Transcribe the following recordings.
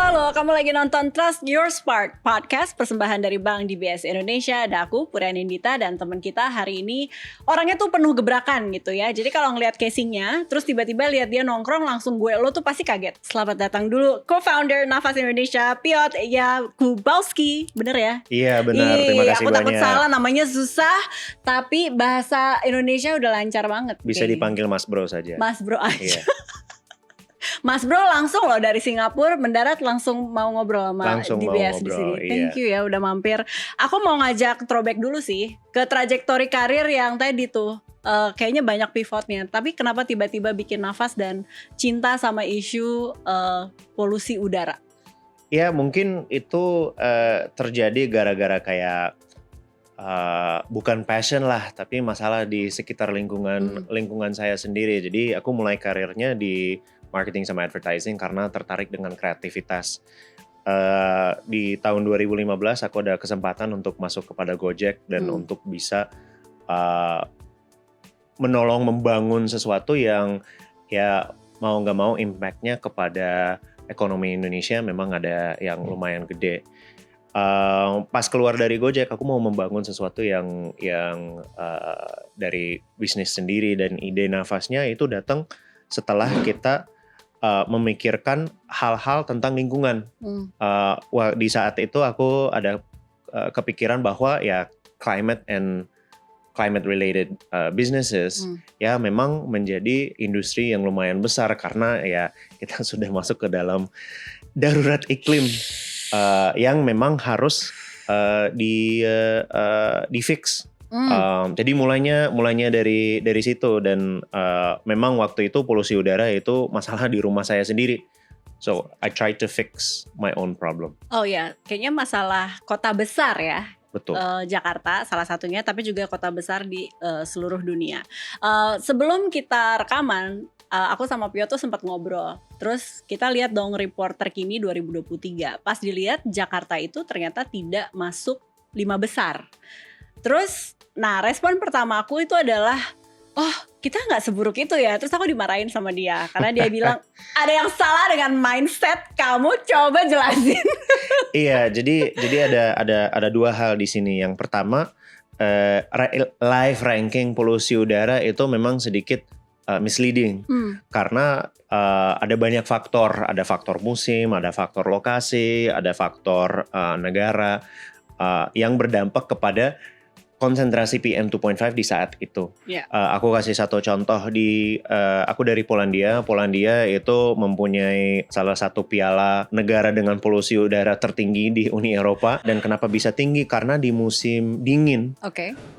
Halo, kamu lagi nonton Trust Your Spark Podcast, persembahan dari Bank DBS Indonesia. Ada aku, Purianindita, dan teman kita hari ini orangnya tuh penuh gebrakan gitu ya. Jadi kalau ngeliat casingnya, terus tiba-tiba lihat dia nongkrong, langsung lo tuh pasti kaget. Selamat datang dulu co-founder Nafas Indonesia, Piotr Jakubowski. Bener ya? Iya benar, terima kasih aku banyak. Aku takut salah, namanya susah, tapi bahasa Indonesia udah lancar banget. Bisa dipanggil Mas Bro saja. Mas Bro aja. Iya. Mas Bro langsung loh dari Singapura mendarat langsung mau ngobrol sama Langsung DBS mau di ngobrol, sini. iya. Thank you ya udah mampir. Aku mau ngajak throwback dulu sih ke trajektori karir yang tadi tuh. Kayaknya banyak pivotnya. Tapi kenapa tiba-tiba bikin Nafas dan cinta sama isu polusi udara? Ya mungkin itu terjadi gara-gara kayak bukan passion lah, tapi masalah di sekitar lingkungan saya sendiri. Jadi aku mulai karirnya di marketing sama advertising karena tertarik dengan kreativitas. Di tahun 2015 aku ada kesempatan untuk masuk kepada Gojek dan untuk bisa menolong membangun sesuatu yang ya mau nggak mau impactnya kepada ekonomi Indonesia memang ada yang lumayan gede. Pas keluar dari Gojek aku mau membangun sesuatu yang dari bisnis sendiri, dan ide Nafasnya itu datang setelah kita memikirkan hal-hal tentang lingkungan. Di saat itu aku ada kepikiran bahwa ya climate related businesses ya memang menjadi industri yang lumayan besar karena ya kita sudah masuk ke dalam darurat iklim yang memang harus di fix. Jadi mulainya dari situ, dan memang waktu itu polusi udara itu masalah di rumah saya sendiri. So I try to fix my own problem. Oh ya, kayaknya masalah kota besar ya. Betul. Jakarta salah satunya, tapi juga kota besar di seluruh dunia. Sebelum kita rekaman, aku sama Piotr tuh sempat ngobrol. Terus kita lihat dong report terkini 2023. Pas dilihat Jakarta itu ternyata tidak masuk 5 besar. Terus, nah respon pertama aku itu adalah, oh kita nggak seburuk itu ya. Terus aku dimarahin sama dia karena dia bilang ada yang salah dengan mindset kamu. Coba jelasin. Iya, jadi ada dua hal di sini. Yang pertama, live ranking polusi udara itu memang sedikit misleading karena ada banyak faktor. Ada faktor musim, ada faktor lokasi, ada faktor negara yang berdampak kepada konsentrasi PM 2.5 di saat itu. Yeah. Aku kasih satu contoh aku dari Polandia. Polandia itu mempunyai salah satu piala negara dengan polusi udara tertinggi di Uni Eropa. Dan kenapa bisa tinggi? Karena di musim dingin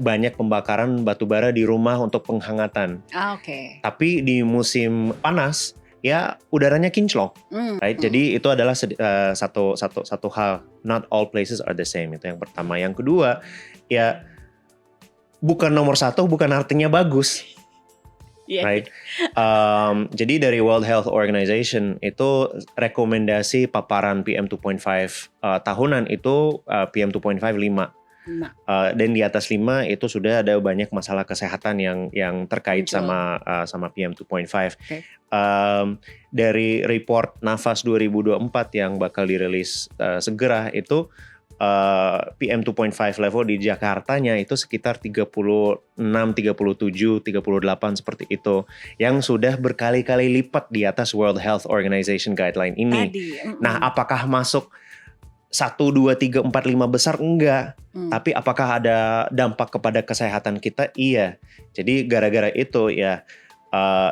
banyak pembakaran batu bara di rumah untuk penghangatan. Tapi di musim panas ya udaranya kinclong, right? Jadi itu adalah satu hal. Not all places are the same. Itu yang pertama. Yang kedua, ya bukan nomor satu bukan artinya bagus, right? Jadi dari World Health Organization itu rekomendasi paparan PM 2.5 tahunan itu PM 2.5 5. Dan di atas 5 itu sudah ada banyak masalah kesehatan yang terkait sama PM 2.5. Dari report Nafas 2024 yang bakal dirilis segera itu PM 2.5 level di Jakartanya itu sekitar 36, 37, 38 seperti itu, yang sudah berkali-kali lipat di atas World Health Organization guideline ini. Nah, apakah masuk 1, 2, 3, 4, 5 besar? Enggak. Tapi apakah ada dampak kepada kesehatan kita? Iya. Jadi gara-gara itu ya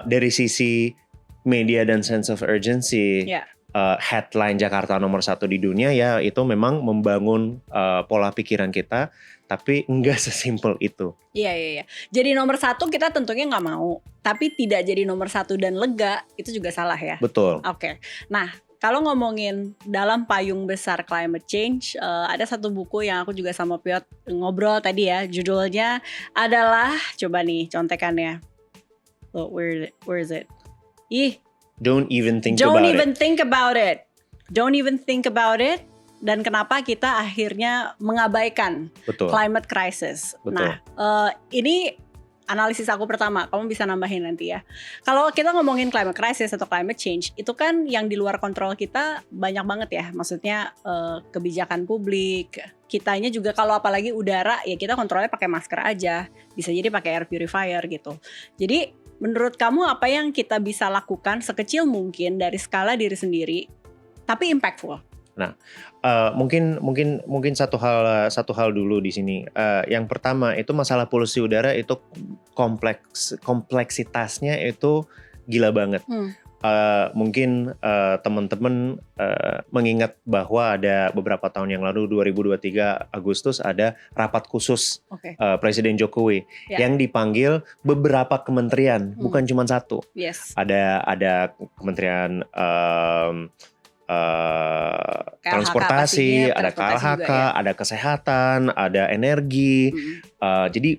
dari sisi media dan sense of urgency, headline Jakarta nomor 1 di dunia ya itu memang membangun pola pikiran kita, tapi enggak sesimpel itu. Iya. Jadi nomor 1 kita tentunya nggak mau, tapi tidak jadi nomor 1 dan lega itu juga salah ya. Betul. Oke. Nah, kalau ngomongin dalam payung besar climate change, ada satu buku yang aku juga sama Piotr ngobrol tadi ya. Judulnya adalah, coba nih contekannya. Look, where is it? Don't even think about it. Dan kenapa kita akhirnya mengabaikan climate crisis. Betul. Nah, ini analisis aku pertama, kamu bisa nambahin nanti ya. Kalau kita ngomongin climate crisis atau climate change, itu kan yang di luar kontrol kita banyak banget ya. Maksudnya kebijakan publik, kitanya juga kalau apalagi udara ya kita kontrolnya pakai masker aja. Bisa jadi pakai air purifier gitu. Jadi menurut kamu apa yang kita bisa lakukan sekecil mungkin dari skala diri sendiri, tapi impactful? Nah, mungkin satu hal dulu di sini. Yang pertama itu masalah polusi udara itu kompleksitasnya itu gila banget. Mungkin teman-teman mengingat bahwa ada beberapa tahun yang lalu 2023 Agustus ada rapat khusus Presiden Jokowi yang dipanggil beberapa kementerian, bukan cuma satu. Yes. Ada kementerian transportasi, ada KLHK, ada kesehatan, ada energi. Jadi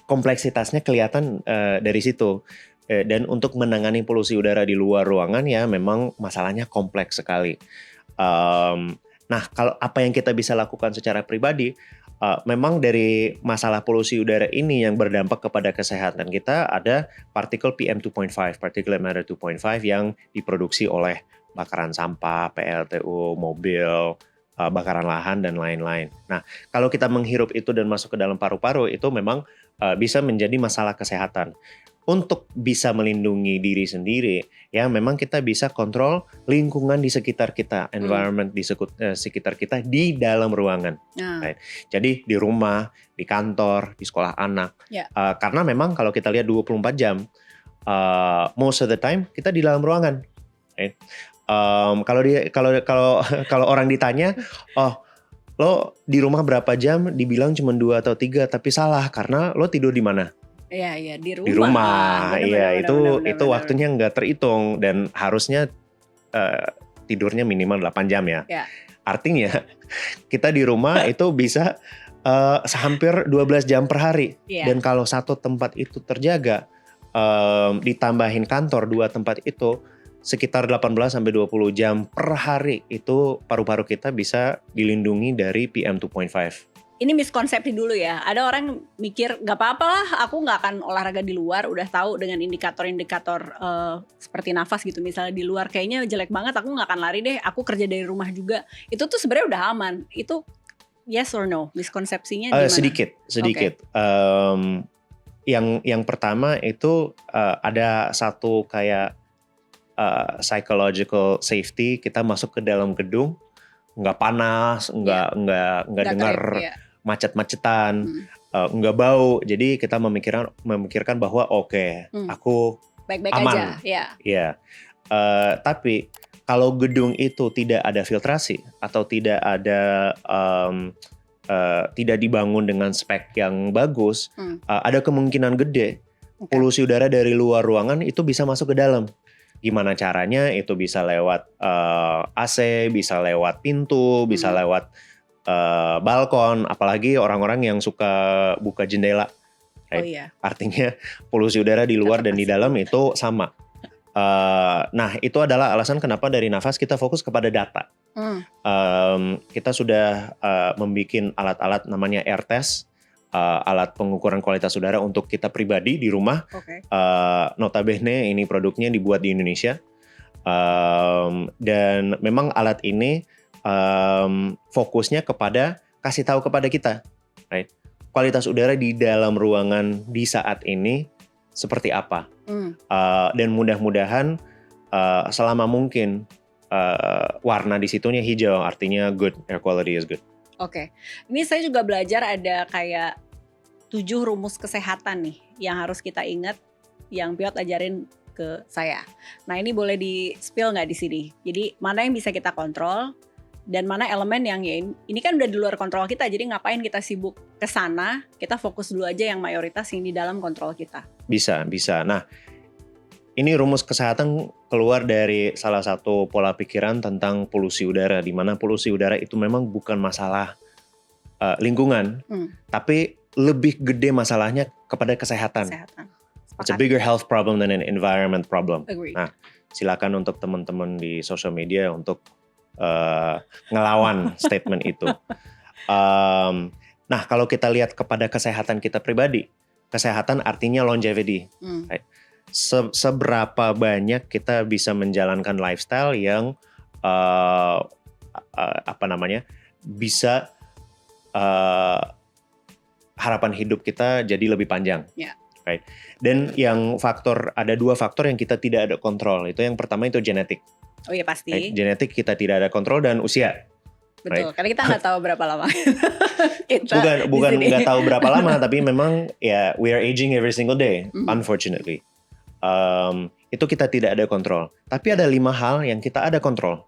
kompleksitasnya kelihatan dari situ. Dan untuk menangani polusi udara di luar ruangan ya memang masalahnya kompleks sekali. Nah, kalau apa yang kita bisa lakukan secara pribadi, memang dari masalah polusi udara ini yang berdampak kepada kesehatan kita ada partikel PM2.5, particulate matter 2.5 yang diproduksi oleh bakaran sampah, PLTU, mobil, bakaran lahan, dan lain-lain. Nah, kalau kita menghirup itu dan masuk ke dalam paru-paru, itu memang bisa menjadi masalah kesehatan. Untuk bisa melindungi diri sendiri, ya memang kita bisa kontrol lingkungan di sekitar kita, environment di sekitar kita di dalam ruangan. Right? Jadi di rumah, di kantor, di sekolah anak. Karena memang kalau kita lihat 24 jam, most of the time kita di dalam ruangan. Right? Kalau orang ditanya, lo di rumah berapa jam? Dibilang cuma 2 atau 3, tapi salah karena lo tidur di mana? Iya, di rumah. Di rumah, iya itu waktunya nggak terhitung dan harusnya tidurnya minimal 8 jam ya. Artinya kita di rumah itu bisa hampir 12 jam per hari. Dan kalau satu tempat itu terjaga, ditambahin kantor 2 tempat itu, sekitar 18-20 jam per hari itu paru-paru kita bisa dilindungi dari PM2.5. Ini miskonsepsi dulu ya. Ada orang mikir gak apa-apa lah, aku gak akan olahraga di luar. Udah tahu dengan indikator-indikator seperti nafas gitu. Misalnya di luar kayaknya jelek banget, aku gak akan lari deh. Aku kerja dari rumah juga. Itu tuh sebenarnya udah aman. Itu yes or no? Miskonsepsinya gimana? Sedikit. Yang pertama itu ada satu kayak psychological safety. Kita masuk ke dalam gedung, nggak panas, nggak dengar macet-macetan, nggak bau. Jadi kita memikirkan bahwa aku baik-baik aman. aja. Ya. Tapi kalau gedung itu tidak ada filtrasi atau tidak ada tidak dibangun dengan spek yang bagus, ada kemungkinan gede polusi udara dari luar ruangan itu bisa masuk ke dalam. Gimana caranya? Itu bisa lewat AC, bisa lewat pintu, bisa lewat balkon, apalagi orang-orang yang suka buka jendela. Right? Artinya polusi udara di luar dan di dalam itu sama. Nah, itu adalah alasan kenapa dari nafas kita fokus kepada data. Kita sudah membuat alat-alat namanya air test. Alat pengukuran kualitas udara untuk kita pribadi di rumah. Notabene ini produknya dibuat di Indonesia. Dan memang alat ini fokusnya kepada kasih tahu kepada kita, right? Kualitas udara di dalam ruangan di saat ini seperti apa. Dan mudah-mudahan selama mungkin warna di situnya hijau, artinya good, air quality is good. Ini saya juga belajar ada kayak 7 rumus kesehatan nih yang harus kita ingat, yang Piot ajarin ke saya. Nah, ini boleh di spill nggak di sini? Jadi mana yang bisa kita kontrol dan mana elemen yang ya ini kan udah di luar kontrol kita. Jadi ngapain kita sibuk ke sana? Kita fokus dulu aja yang mayoritas yang di dalam kontrol kita. Bisa. Nah, ini rumus kesehatan keluar dari salah satu pola pikiran tentang polusi udara, di mana polusi udara itu memang bukan masalah lingkungan, tapi lebih gede masalahnya kepada kesehatan. It's a bigger health problem than an environment problem. Agreed. Nah, silakan untuk teman-teman di social media untuk ngelawan statement itu. Nah, kalau kita lihat kepada kesehatan kita pribadi, kesehatan artinya longevity. Right? Seberapa banyak kita bisa menjalankan lifestyle yang bisa harapan hidup kita jadi lebih panjang. Right? Dan ada 2 faktor yang kita tidak ada kontrol. Itu yang pertama itu genetik. Oh iya pasti. Right? Genetik kita tidak ada kontrol dan usia. Betul, right? karena kita nggak tahu berapa lama. bukan nggak tahu berapa lama, tapi memang ya we are aging every single day, unfortunately. Itu kita tidak ada kontrol. Tapi ada 5 hal yang kita ada kontrol.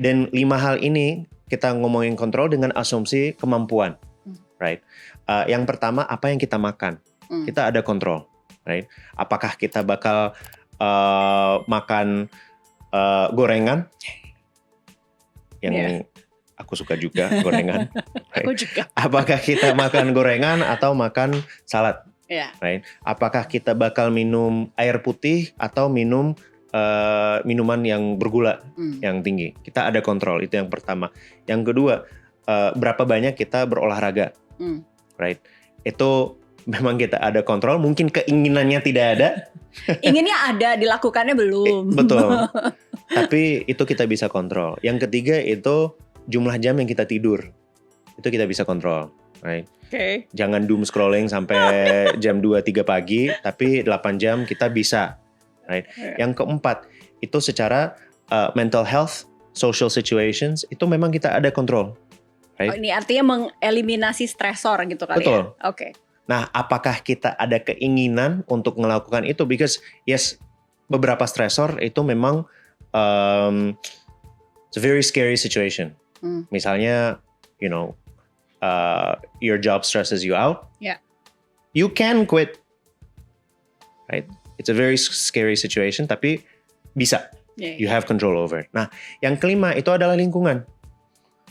Dan 5 hal ini kita ngomongin kontrol dengan asumsi kemampuan, right? Yang pertama apa yang kita makan, kita ada kontrol, right? Apakah kita bakal makan gorengan? Yang aku suka juga gorengan. Right? Aku juga. Apakah kita makan gorengan atau makan salad? Right? Apakah kita bakal minum air putih atau minum minuman yang bergula yang tinggi? Kita ada kontrol, itu yang pertama. Yang kedua, berapa banyak kita berolahraga? Right? Itu memang kita ada kontrol. Mungkin keinginannya tidak ada. Inginnya ada, dilakukannya belum. Betul. Tapi itu kita bisa kontrol. Yang ketiga itu jumlah jam yang kita tidur. Itu kita bisa kontrol, right? Okay. Jangan doom scrolling sampai jam 2-3 pagi, tapi 8 jam kita bisa, right? Yang keempat, itu secara mental health, social situations, itu memang kita ada kontrol, right? Oh, ini artinya mengeliminasi stresor gitu kali. Betul. Ya? Oke. Nah, apakah kita ada keinginan untuk melakukan itu? Because yes, beberapa stresor itu memang it's a very scary situation. Misalnya, your job stresses you out. Yeah. You can quit, right? It's a very scary situation, tapi bisa. You have control over. Nah, yang kelima itu adalah lingkungan.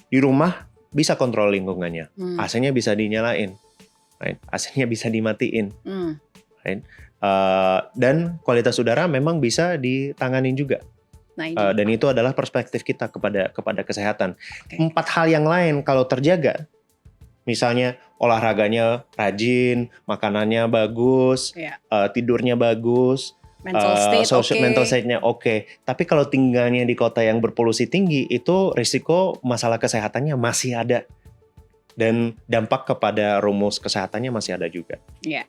Di rumah bisa kontrol lingkungannya. AC-nya bisa dinyalain, right? AC-nya bisa dimatiin, right? Dan kualitas udara memang bisa ditanganin juga. Nah, dan itu adalah perspektif kita kepada kesehatan. 4 hal yang lain kalau terjaga, misalnya olahraganya rajin, makanannya bagus, tidurnya bagus, mental state-nya oke. Tapi kalau tinggalnya di kota yang berpolusi tinggi, itu risiko masalah kesehatannya masih ada. Dan dampak kepada rumus kesehatannya masih ada juga. Iya.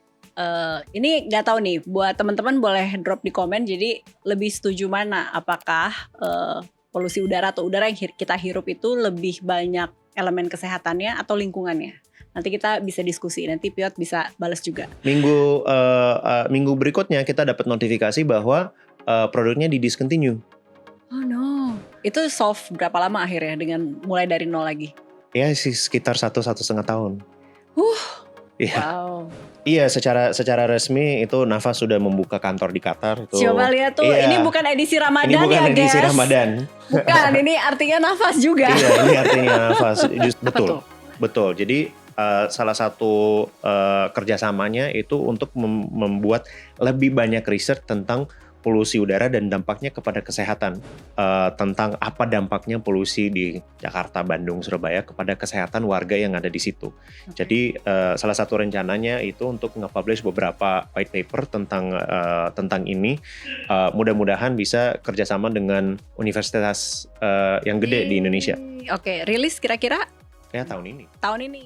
Ini nggak tahu nih, buat teman-teman boleh drop di komen. Jadi lebih setuju mana? Apakah polusi udara atau udara yang kita hirup itu lebih banyak elemen kesehatannya atau lingkungannya? Nanti kita bisa diskusi. Nanti Piot bisa balas juga. Minggu berikutnya kita dapat notifikasi bahwa produknya di-discontinue. Oh no. Itu solve berapa lama akhirnya dengan mulai dari nol lagi? Ya sih sekitar 1,5 tahun. Iya. Wow. Iya, secara resmi itu Nafas sudah membuka kantor di Qatar. Coba lihat tuh, ini bukan edisi Ramadan ya guys. Ini bukan edisi Ramadan. Bukan, ini artinya Nafas juga. Iya, ini artinya Nafas. Betul. Jadi salah satu kerjasamanya itu untuk membuat lebih banyak riset tentang polusi udara dan dampaknya kepada kesehatan, tentang apa dampaknya polusi di Jakarta, Bandung, Surabaya kepada kesehatan warga yang ada di situ. Jadi salah satu rencananya itu untuk nge-publish beberapa white paper tentang ini. Mudah-mudahan bisa kerjasama dengan universitas yang gede di Indonesia. Oke, rilis kira-kira? Ya tahun ini. Tahun ini.